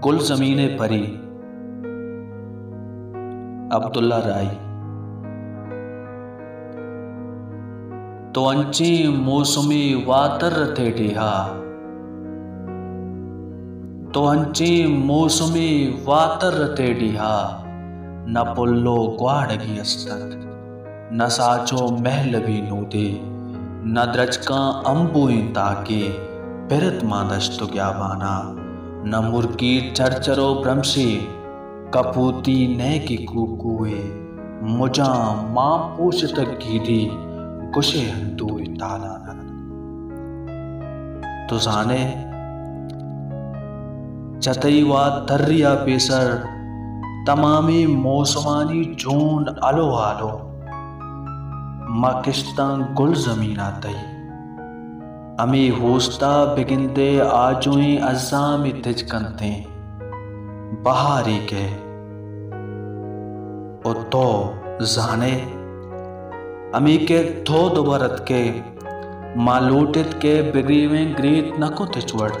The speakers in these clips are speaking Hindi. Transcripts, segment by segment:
गुल ज़मीने परी अब्दुल्ला राई। तो अंची मौसमी वातर थे डिहा, तो अंची मौसमी वातर थे डिहा, न पुल्लो ग्वाड़गी अस्तत, न साचो महल भी नूदे, न द्रजका अंबुई ताके पिरत मादश्तु ग्याबाना, न मुर्गी चरचरो ब्रह्मशी कपूती ने की कुकुए, मुजा मां पोषत गीधी कुशे हंतुए तालाना। तो जाने चतईवा तर्रिया पेसर तमामी मौसमानी जोन आलो आलो, माकिस्तान गुल ज़मीना तई अमी होस्ता बिगिंदे आजुई अज़ामी तिजकनते बहारी के ओ तो जाने अमी के थो दोबारत के मालूटित के बिगरीवें ग्रीत नको तिचवड़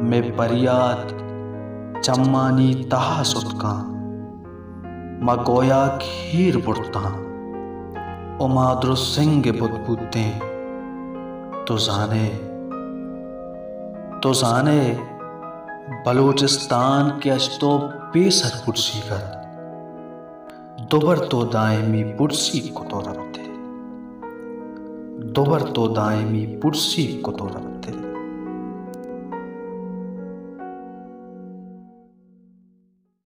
में परियात चम्मानी तहा सुतका मगोया खीर बुड़ता उमाद्रो सिंह बुदबुदते तो जाने बलूचिस्तान के अश्तो बेसर पुरसी कर दोबर तो दायमी पुरसी को तो रखते, दोबर तो दायमी पुरसी को तो रखते।